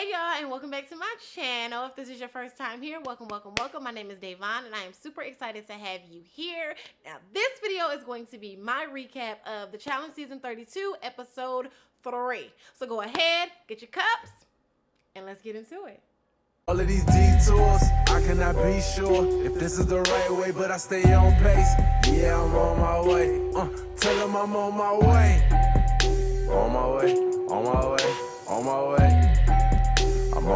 Hey y'all, and welcome back to my channel. If this is your first time here, welcome. My name is DAYSDRTEA, and I am super excited to have you here. Now, this video is going to be my recap of the Challenge Season 32, Episode 3. So go ahead, get your cups, and let's get into it. All of these detours, I cannot be sure if this is the right way, but I stay on pace. Yeah, I'm on my way. Tell them I'm on my way. On my way, on my way, on my way. I'm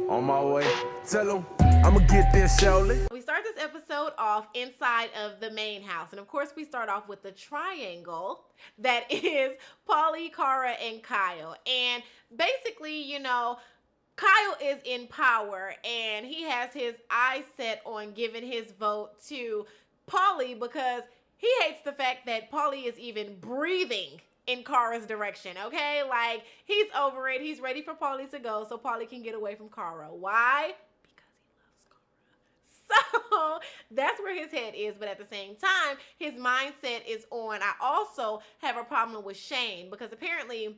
on my way. Tell them I'ma get there, surely. We start this episode off inside of the main house. And of course, we start off with the triangle that is Paulie, Cara, and Kyle. And basically, you know, Kyle is in power and he has his eyes set on giving his vote to Paulie because he hates the fact that Paulie is even breathing in Cara's direction, okay? Like, he's over it. He's ready for Paulie to go so Paulie can get away from Cara. Why? Because he loves Cara. So that's where his head is, but at the same time, his mindset is on, I also have a problem with Shane because apparently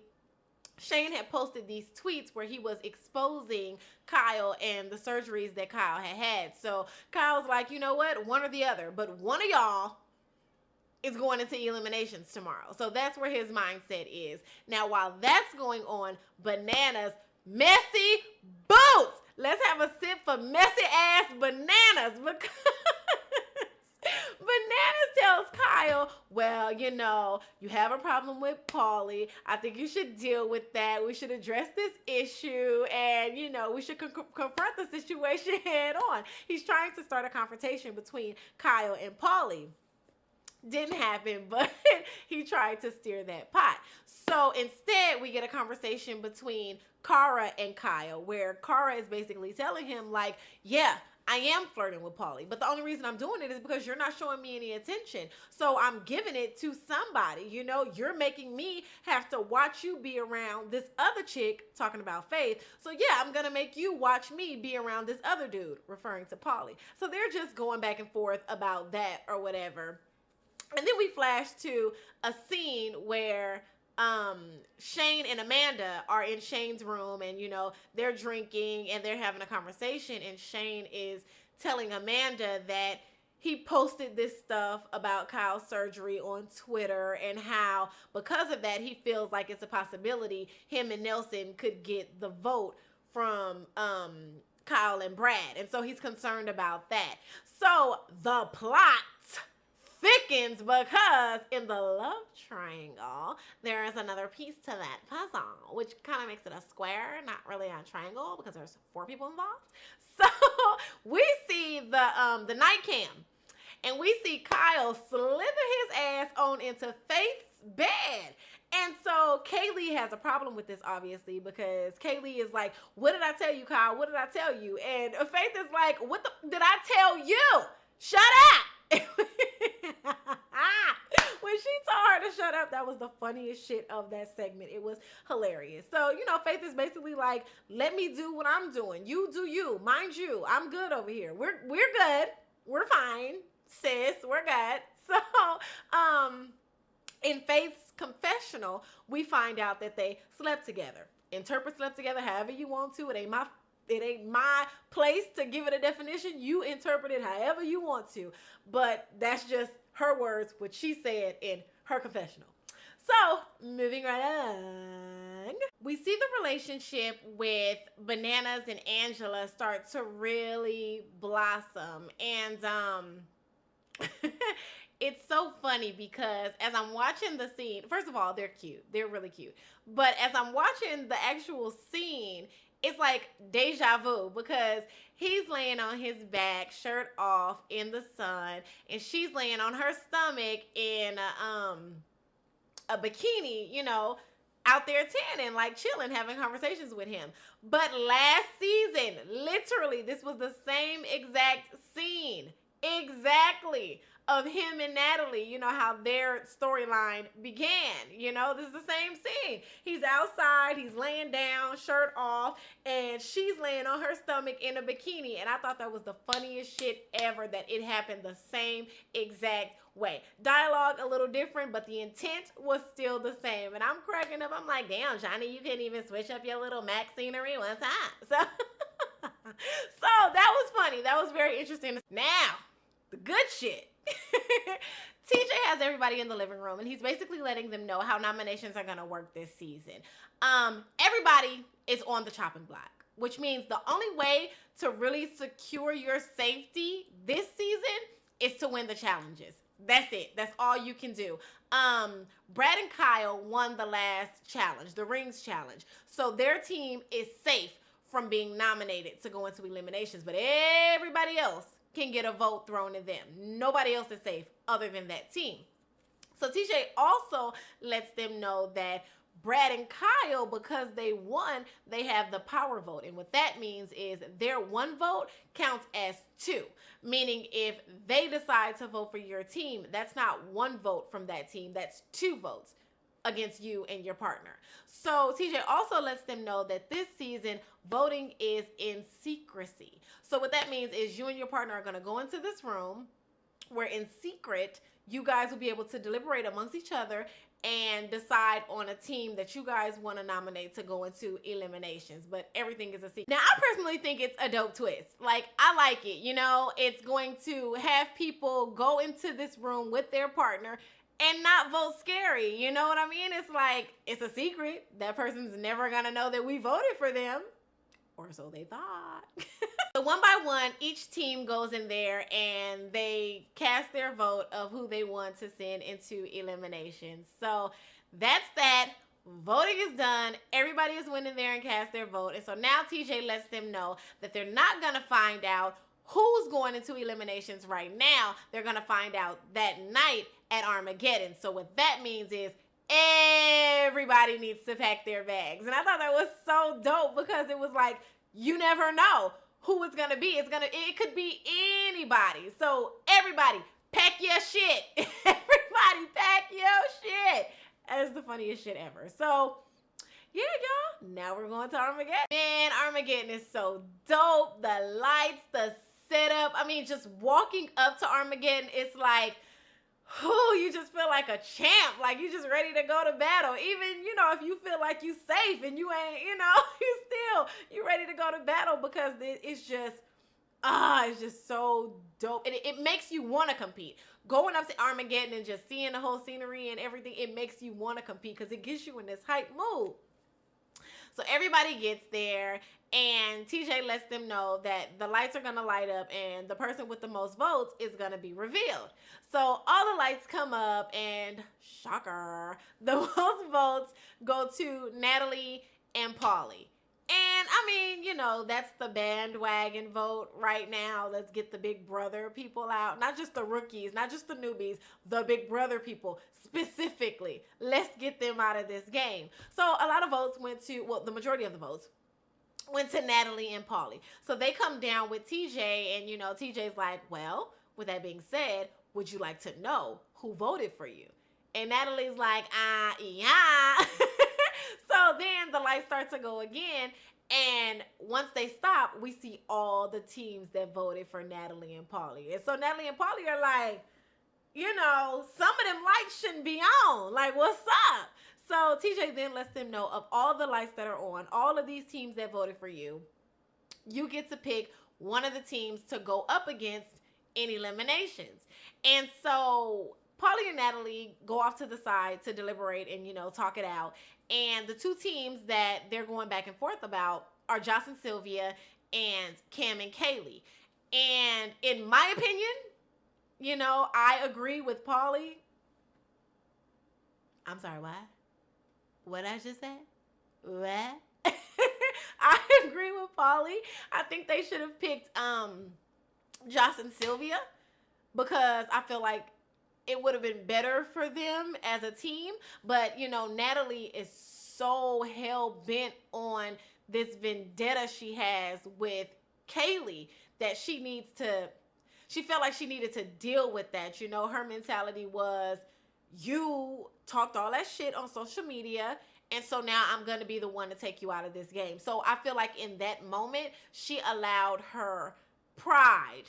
Shane had posted these tweets where he was exposing Kyle and the surgeries that Kyle had had. So Kyle's like, you know what? One or the other, but one of y'all is going into eliminations tomorrow. So that's where his mindset is. Now, while that's going on, Bananas, messy boots. Let's have a sip for messy ass Bananas because Bananas tells Kyle, well, you know, you have a problem with Paulie. I think you should deal with that. We should address this issue and, you know, we should confront the situation head on. He's trying to start a confrontation between Kyle and Paulie. Didn't happen, but he tried to steer that pot. So instead, we get a conversation between Cara and Kyle, where Cara is basically telling him, like, yeah, I am flirting with Paulie, but the only reason I'm doing it is because you're not showing me any attention. So I'm giving it to somebody. You know, you're making me have to watch you be around this other chick, talking about Faith. So yeah, I'm going to make you watch me be around this other dude, referring to Paulie. So they're just going back and forth about that or whatever. And then we flash to a scene where Shane and Amanda are in Shane's room and, you know, they're drinking and they're having a conversation. And Shane is telling Amanda that he posted this stuff about Kyle's surgery on Twitter and how because of that, he feels like it's a possibility him and Nelson could get the vote from Kyle and Brad. And so he's concerned about that. So the plot thickens because in the love triangle there is another piece to that puzzle, which kind of makes it a square, not really a triangle because there's 4 people involved. So we see the night cam and we see Kyle slither his ass on into Faith's bed. And so Kaylee has a problem with this, obviously, because Kaylee is like, what did I tell you, Kyle? What did I tell you? And Faith is like, what the did I tell you? Shut up. When she told her to shut up, that was the funniest shit of that segment. It was hilarious. So, you know, Faith is basically like, let me do what I'm doing. You do you. Mind you, I'm good over here. We're good. We're fine, sis. We're good. So, in Faith's confessional, we find out that they slept together. Interpret slept together however you want to. It ain't my place to give it a definition. You interpret it however you want to. But that's just her words, what she said in her confessional. So, moving right along. We see the relationship with Bananas and Angela start to really blossom. And it's so funny because as I'm watching the scene, first of all, they're cute. They're really cute. But as I'm watching the actual scene, it's like deja vu because he's laying on his back, shirt off in the sun, and she's laying on her stomach in a bikini, you know, out there tanning, like chilling, having conversations with him. But last season, literally, this was the same exact scene. Exactly. of him and Natalie, you know, how their storyline began. You know, this is the same scene. He's outside, he's laying down, shirt off, and she's laying on her stomach in a bikini. And I thought that was the funniest shit ever, that it happened the same exact way. Dialogue a little different, but the intent was still the same. And I'm cracking up. I'm like, damn, Johnny, you couldn't even switch up your little Mac scenery one time. So, so that was funny. That was very interesting. Now, the good shit. TJ has everybody in the living room, and he's basically letting them know how nominations are going to work this season. Everybody is on the chopping block, which means the only way to really secure your safety this season is to win the challenges. That's it. That's all you can do. Brad and Kyle won the last challenge, the rings challenge. So their team is safe from being nominated to go into eliminations, but everybody else can get a vote thrown at them. Nobody else is safe other than that team. So TJ also lets them know that Brad and Kyle, because they won, they have the power vote. And what that means is their one vote counts as two. Meaning if they decide to vote for your team, that's not one vote from that team, that's two votes against you and your partner. So TJ also lets them know that this season, voting is in secrecy. So what that means is you and your partner are going to go into this room where in secret, you guys will be able to deliberate amongst each other and decide on a team that you guys want to nominate to go into eliminations. But everything is a secret. Now, I personally think it's a dope twist. Like, I like it. You know, it's going to have people go into this room with their partner and not vote scary. You know what I mean? It's like, it's a secret. That person's never going to know that we voted for them. Or so they thought. So one by one, each team goes in there and they cast their vote of who they want to send into elimination. So that's that. Voting is done. Everybody is went in there and cast their vote. And so now TJ lets them know that they're not going to find out who's going into eliminations right now. They're going to find out that night at Armageddon. So what that means is everybody needs to pack their bags. And I thought that was so dope because it was like, you never know who it's going to be. It could be anybody. So everybody pack your shit. Everybody pack your shit. That's the funniest shit ever. So yeah, y'all, now we're going to Armageddon. Man, Armageddon is so dope. The lights, the setup. I mean, just walking up to Armageddon, it's like, you just feel like a champ. Like you just ready to go to battle. Even, you know, if you feel like you safe and you ain't, you know, you ready to go to battle because it's just so dope. And it makes you want to compete. Going up to Armageddon and just seeing the whole scenery and everything, it makes you want to compete because it gets you in this hype mood. So everybody gets there and TJ lets them know that the lights are going to light up and the person with the most votes is going to be revealed. So all the lights come up and shocker, the most votes go to Natalie and Pauly. And I mean, you know, that's the bandwagon vote right now. Let's get the Big Brother people out. Not just the rookies, not just the newbies, the Big Brother people specifically. Let's get them out of this game. So a lot of votes went to, well, the majority of the votes went to Natalie and Pauly. So they come down with TJ and, you know, TJ's like, well, with that being said, would you like to know who voted for you? And Natalie's like, yeah. So then the lights start to go again. And once they stop, we see all the teams that voted for Natalie and Pauly. And so Natalie and Pauly are like, you know, some of them lights shouldn't be on. Like, what's up? So TJ then lets them know of all the lights that are on, all of these teams that voted for you, you get to pick one of the teams to go up against in eliminations. And so Pauly and Natalie go off to the side to deliberate and, you know, talk it out. And the two teams that they're going back and forth about are Joss and Sylvia and Cam and Kaylee. And in my opinion, you know, I agree with Pauly. I'm sorry, what? What I just said? What? I agree with Pauly. I think they should have picked Joss and Sylvia because I feel like it would have been better for them as a team. But, you know, Natalie is so hell-bent on this vendetta she has with Kaylee that she needs to she felt like she needed to deal with that. You know, her mentality was, you talked all that shit on social media, and so now I'm going to be the one to take you out of this game. So I feel like in that moment, she allowed her pride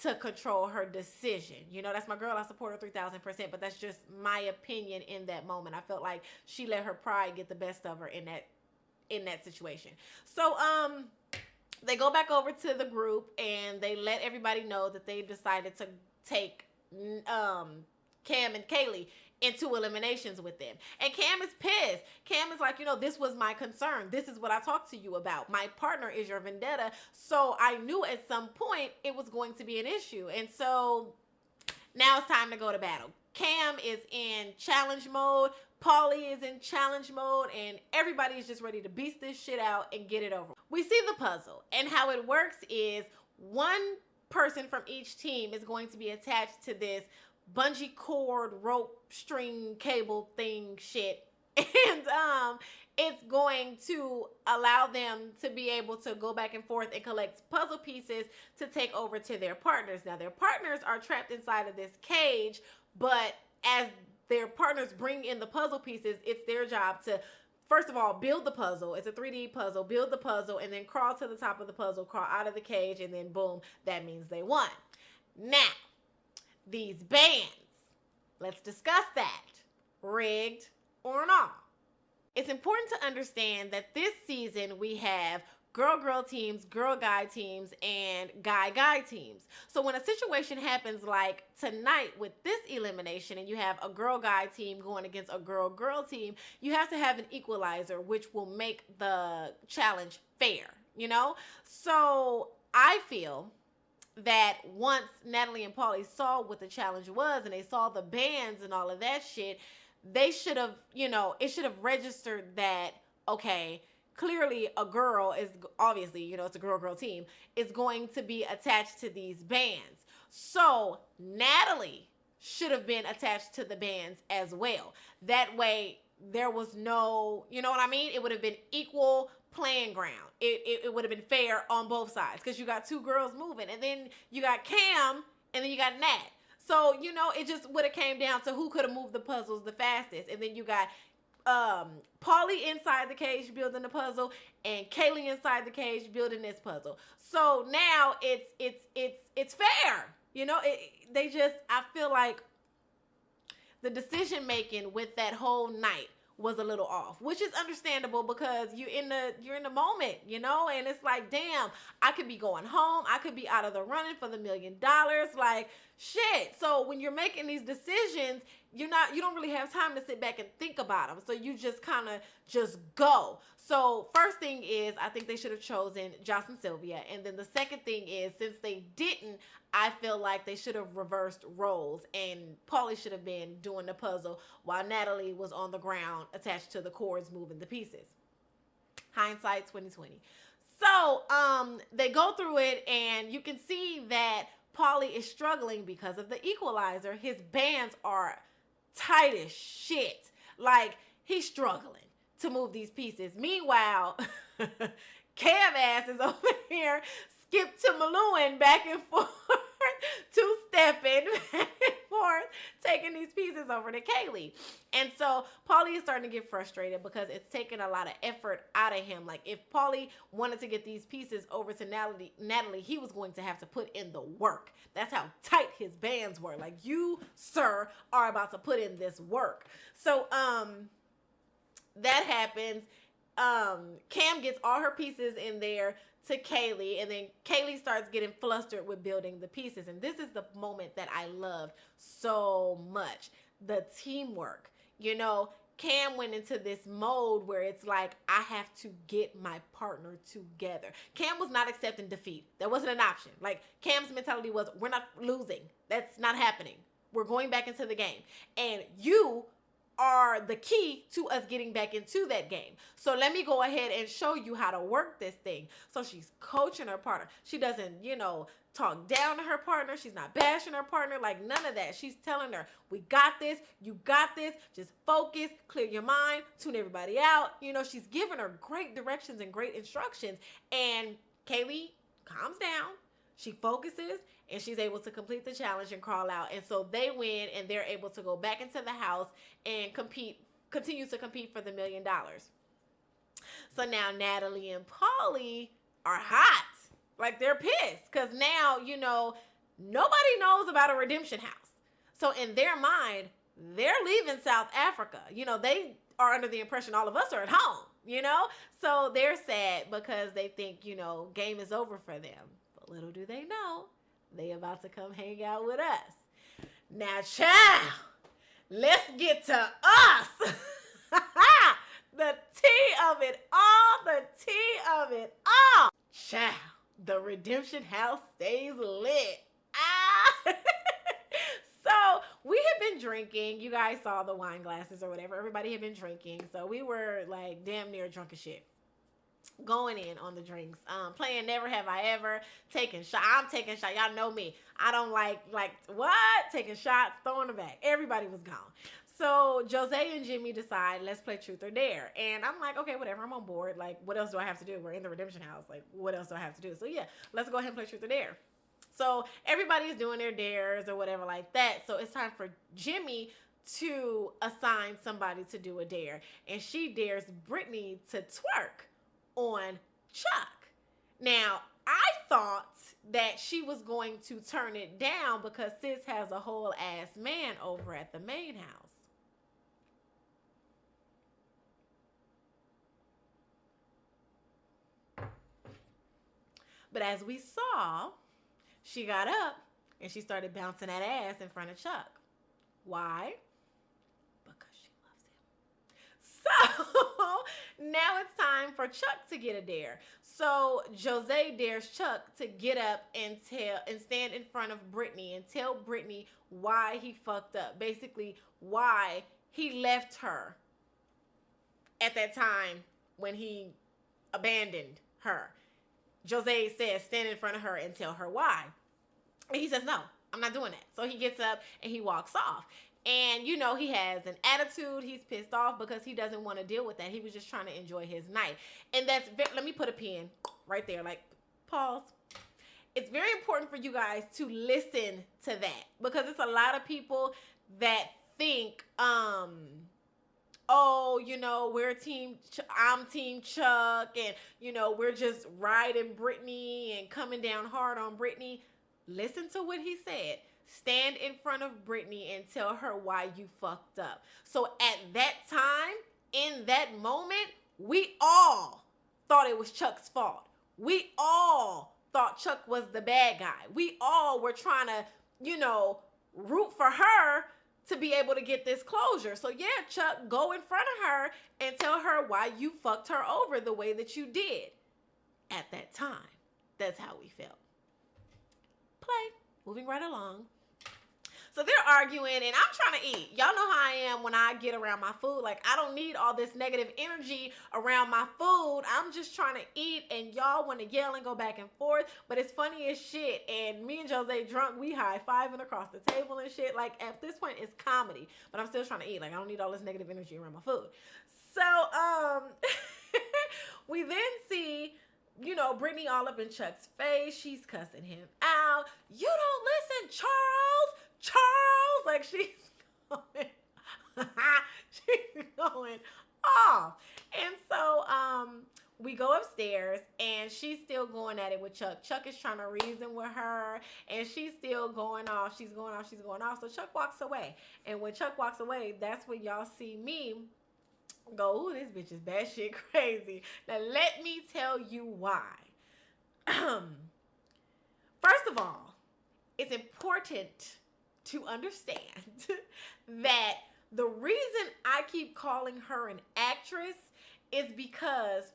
to control her decision. You know, that's my girl. I support her 3,000%, but that's just my opinion in that moment. I felt like she let her pride get the best of her in that situation. So, they go back over to the group and they let everybody know that they decided to take Cam and Kaylee into eliminations with them. And Cam is pissed. Cam is like, you know, this was my concern. This is what I talked to you about. My partner is your vendetta. So I knew at some point it was going to be an issue. And so now it's time to go to battle. Cam is in challenge mode. Paulie is in challenge mode, and everybody is just ready to beast this shit out and get it over. We see the puzzle, and how it works is one person from each team is going to be attached to this bungee cord, rope, string, cable thing shit, and it's going to allow them to be able to go back and forth and collect puzzle pieces to take over to their partners. Now, their partners are trapped inside of this cage, but as their partners bring in the puzzle pieces, it's their job to, first of all, build the puzzle. It's a 3D puzzle. Build the puzzle and then crawl to the top of the puzzle, crawl out of the cage, and then boom, that means they won. Now, these bands, let's discuss that. Rigged or not. It's important to understand that this season we have girl teams, girl-guy teams, and guy teams. So when a situation happens like tonight with this elimination and you have a girl-guy team going against a girl team, you have to have an equalizer, which will make the challenge fair, you know? So I feel that once Natalie and Paulie saw what the challenge was and they saw the bands and all of that shit, they should have, you know, it should have registered that, okay, clearly a girl is, obviously, you know, it's a girl team, is going to be attached to these bands. So Natalie should have been attached to the bands as well. That way there was no, you know what I mean? It would have been equal playing ground. It would have been fair on both sides because you got two girls moving, and then you got Cam, and then you got Nat. So, you know, it just would have came down to who could have moved the puzzles the fastest. And then you got Paulie inside the cage building the puzzle, and Kaylee inside the cage building this puzzle. So now it's fair. You know, I feel like the decision making with that whole night was a little off, which is understandable because you're in the moment, you know, and it's like, damn, I could be going home, I could be out of the running for the $1 million, like shit. So when you're making these decisions, you don't really have time to sit back and think about them. So you just kind of just go. So first thing is, I think they should have chosen Joss and Sylvia. And then the second thing is, since they didn't, I feel like they should have reversed roles and Paulie should have been doing the puzzle while Natalie was on the ground attached to the cords moving the pieces. Hindsight 2020. So they go through it and you can see that Paulie is struggling because of the equalizer. His bands are tight as shit. Like, he's struggling to move these pieces. Meanwhile, Cam ass is over here skip to Malouin back and forth, two-stepping back and forth, taking these pieces over to Kaylee. And so Paulie is starting to get frustrated because it's taking a lot of effort out of him. Like, if Paulie wanted to get these pieces over to Natalie, he was going to have to put in the work. That's how tight his bands were. Like, you, sir, are about to put in this work. So, that happens. Cam gets all her pieces in there to Kaylee, and then Kaylee starts getting flustered with building the pieces. And this is the moment that I loved so much. The teamwork. You know, Cam went into this mode where it's like, I have to get my partner together. Cam was not accepting defeat. That wasn't an option. Like, Cam's mentality was, we're not losing. That's not happening. We're going back into the game. And you are the key to us getting back into that game. So let me go ahead and show you how to work this thing. So she's coaching her partner. She doesn't, you know, talk down to her partner. She's not bashing her partner, like none of that. She's telling her, we got this, you got this, just focus, clear your mind, tune everybody out. You know, she's giving her great directions and great instructions. And Kaylee calms down. She focuses and she's able to complete the challenge and crawl out. And so they win and they're able to go back into the house and continue to compete for the $1 million. So now Natalie and Paulie are hot. Like, they're pissed because now, you know, nobody knows about a redemption house. So in their mind, they're leaving South Africa. You know, they are under the impression all of us are at home, you know? So they're sad because they think, you know, game is over for them. But little do they know, they about to come hang out with us. Now, child, let's get to us. The tea of it all, the tea of it all. Child, the redemption house stays lit. So we had been drinking. You guys saw the wine glasses or whatever. Everybody had been drinking. So we were like damn near drunk as shit. Going in on the drinks. Playing Never Have I Ever. Taking shots. I'm taking shots. Y'all know me. I don't like what? Taking shots, throwing them back. Everybody was gone. So Jose and Jimmy decide, let's play Truth or Dare. And I'm like, okay, whatever. I'm on board. Like, what else do I have to do? We're in the redemption house. Like, what else do I have to do? So yeah, let's go ahead and play Truth or Dare. So everybody's doing their dares or whatever like that. So it's time for Jimmy to assign somebody to do a dare. And she dares Brittany to twerk on Chuck. Now, I thought that she was going to turn it down because sis has a whole ass man over at the main house. But as we saw, she got up and she started bouncing that ass in front of Chuck. Why? Because she loves him. So now it's time for Chuck to get a dare. So Jose dares Chuck to get up and stand in front of Brittany and tell Brittany why he fucked up. Basically, why he left her at that time when he abandoned her. Jose says, stand in front of her and tell her why. And he says, no, I'm not doing that. So he gets up and he walks off. And, you know, he has an attitude. He's pissed off because he doesn't want to deal with that. He was just trying to enjoy his night. And let me put a pin right there. Like, pause. It's very important for you guys to listen to that. Because it's a lot of people that think, oh, you know, I'm team Chuck, and, you know, we're just riding Brittany and coming down hard on Brittany. Listen to what he said. Stand in front of Brittany and tell her why you fucked up. So at that time, in that moment, we all thought it was Chuck's fault. We all thought Chuck was the bad guy. We all were trying to, you know, root for her to be able to get this closure. So yeah, Chuck, go in front of her and tell her why you fucked her over the way that you did. At that time, that's how we felt. Play. Moving right along. So they're arguing and I'm trying to eat. Y'all know how I am when I get around my food. Like, I don't need all this negative energy around my food. I'm just trying to eat and y'all want to yell and go back and forth. But it's funny as shit. And me and Jose drunk, we high-fiving across the table and shit. Like, at this point, it's comedy. But I'm still trying to eat. Like, I don't need all this negative energy around my food. So, we then see, you know, Brittany all up in Chuck's face. She's cussing him out. You don't listen, Charles. Charles. Like, she's going off. And so we go upstairs and she's still going at it with Chuck. Chuck is trying to reason with her and she's still going off. She's going off. So Chuck walks away. And when Chuck walks away, that's when y'all see me go, ooh, this bitch is batshit crazy. Now, let me tell you why. First of all, it's important to understand that the reason I keep calling her an actress is because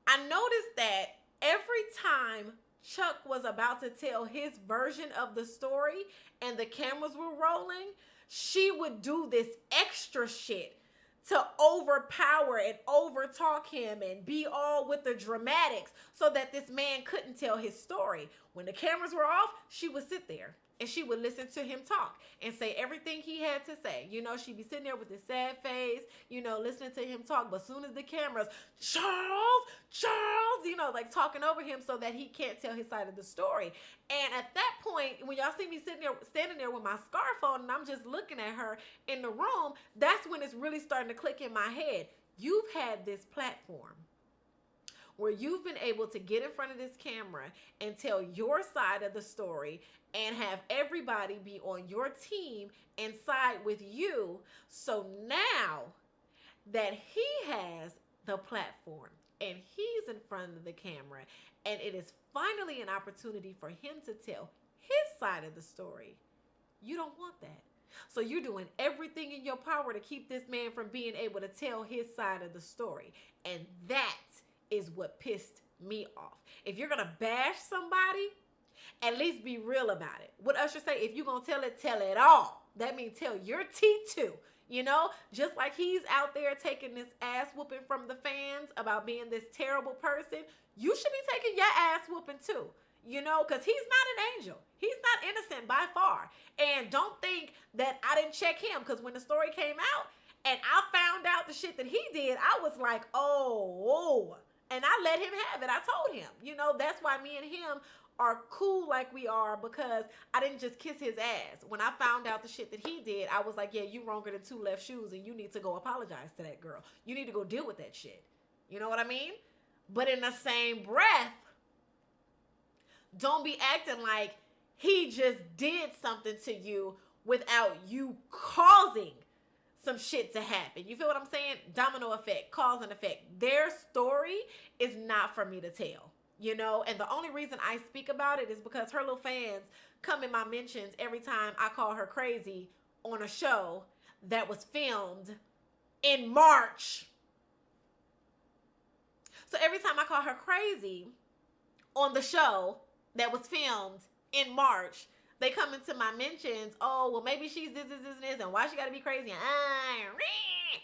I noticed that every time Chuck was about to tell his version of the story and the cameras were rolling, she would do this extra shit to overpower and overtalk him and be all with the dramatics so that this man couldn't tell his story. When the cameras were off, she would sit there and she would listen to him talk and say everything he had to say. You know, she'd be sitting there with this sad face, you know, listening to him talk. But soon as the cameras, Charles, you know, like talking over him so that he can't tell his side of the story. And at that point, when y'all see me standing there with my scarf on and I'm just looking at her in the room, that's when it's really starting to click in my head. You've had this platform where you've been able to get in front of this camera and tell your side of the story and have everybody be on your team and side with you. So now that he has the platform and he's in front of the camera and it is finally an opportunity for him to tell his side of the story, you don't want that. So you're doing everything in your power to keep this man from being able to tell his side of the story. And that is what pissed me off. If you're gonna bash somebody, at least be real about it. What Usher say, if you're gonna tell it all. That means tell your tea too. You know, just like he's out there taking this ass whooping from the fans about being this terrible person, you should be taking your ass whooping too. You know, because he's not an angel. He's not innocent by far. And don't think that I didn't check him, because when the story came out and I found out the shit that he did, I was like, oh. And I let him have it. I told him, you know, that's why me and him are cool like we are, because I didn't just kiss his ass. When I found out the shit that he did, I was like, yeah, you wronger than two left shoes and you need to go apologize to that girl. You need to go deal with that shit. You know what I mean? But in the same breath, don't be acting like he just did something to you without you causing some shit to happen. You feel what I'm saying? Domino effect, cause and effect. Their story is not for me to tell, you know? And the only reason I speak about it is because her little fans come in my mentions every time I call her crazy on a show that was filmed in March. So every time I call her crazy on the show that was filmed in March, they come into my mentions, oh, well, maybe she's this, and why she gotta be crazy? And,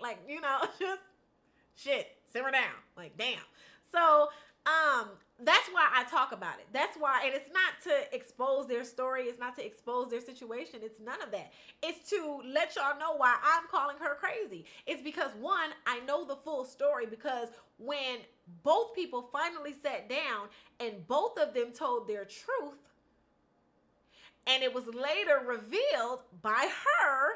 like, you know, just shit, simmer down. Like, damn. So, that's why I talk about it. That's why, and it's not to expose their story. It's not to expose their situation. It's none of that. It's to let y'all know why I'm calling her crazy. It's because, one, I know the full story, because when both people finally sat down and both of them told their truth, and it was later revealed by her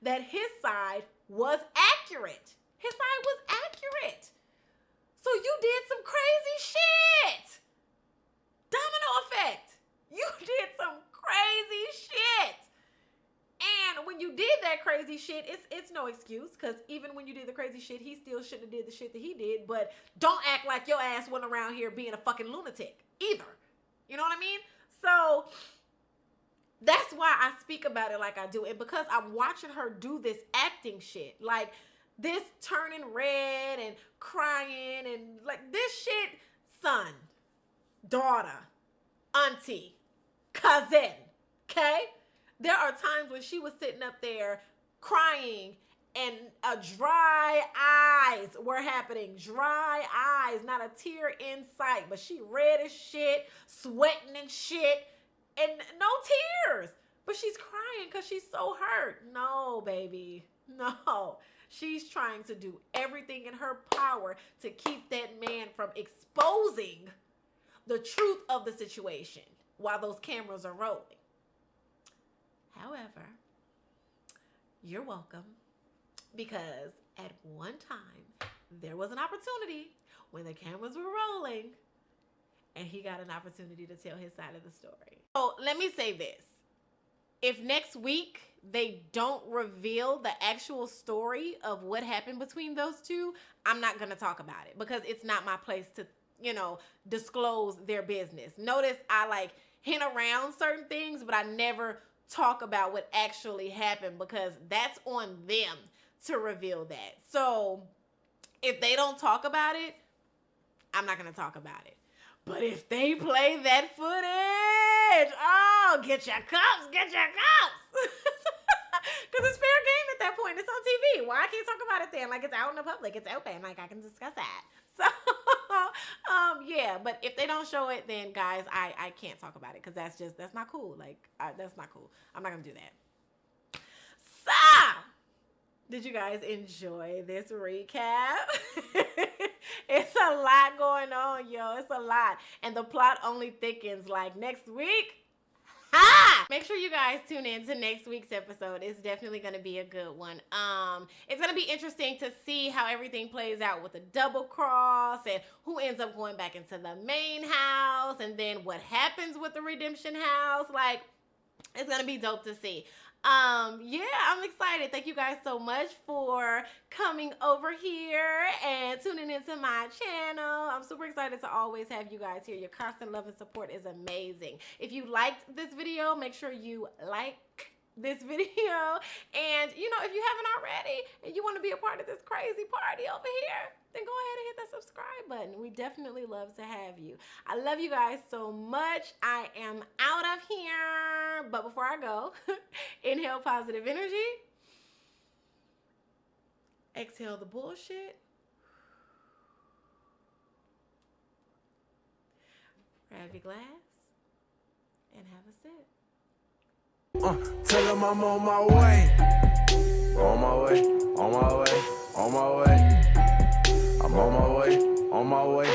that his side was accurate. His side was accurate. So you did some crazy shit. Domino effect. You did some crazy shit. And when you did that crazy shit, it's no excuse, because even when you did the crazy shit, he still shouldn't have did the shit that he did. But don't act like your ass went around here being a fucking lunatic either. You know what I mean? So that's why I speak about it like I do. And because I'm watching her do this acting shit, like this turning red and crying and like this shit, son, daughter, auntie, cousin, okay? There are times when she was sitting up there crying and dry eyes were happening. Dry eyes, not a tear in sight, but she red as shit, sweating and shit. And no tears, but she's crying because she's so hurt. No, baby, no. She's trying to do everything in her power to keep that man from exposing the truth of the situation while those cameras are rolling. However, you're welcome, because at one time, there was an opportunity when the cameras were rolling and he got an opportunity to tell his side of the story. So let me say this. If next week they don't reveal the actual story of what happened between those two, I'm not going to talk about it, because it's not my place to, you know, disclose their business. Notice I like hint around certain things, but I never talk about what actually happened, because that's on them to reveal that. So if they don't talk about it, I'm not going to talk about it. But if they play that footage, oh, get your cups, get your cups. Because it's fair game at that point. It's on TV. Why I can't talk about it then? Like, it's out in the public. It's open. Like, I can discuss that. So, Yeah, but if they don't show it, then guys, I can't talk about it because that's not cool. Like, that's not cool. I'm not gonna do that. So, did you guys enjoy this recap? It's a lot going on, yo. It's a lot, and the plot only thickens. Like next week. Ha! Make sure you guys tune in to next week's episode. It's definitely going to be a good one. It's going to be interesting to see how everything plays out with the double cross and who ends up going back into the main house and then what happens with the redemption house. Like, it's going to be dope to see. Yeah, I'm excited. Thank you guys so much for coming over here and tuning into my channel. I'm super excited to always have you guys here. Your constant love and support is amazing. If you liked this video, make sure you like this video. And, you know, if you haven't already and you want to be a part of this crazy party over here, then go ahead and hit that subscribe button. We definitely love to have you. I love you guys so much. I am out of here. But before I go, inhale positive energy. Exhale the bullshit. Grab your glass and have a sip. Tell them I'm on my way. On my way, on my way, on my way. I'm on my way, on my way.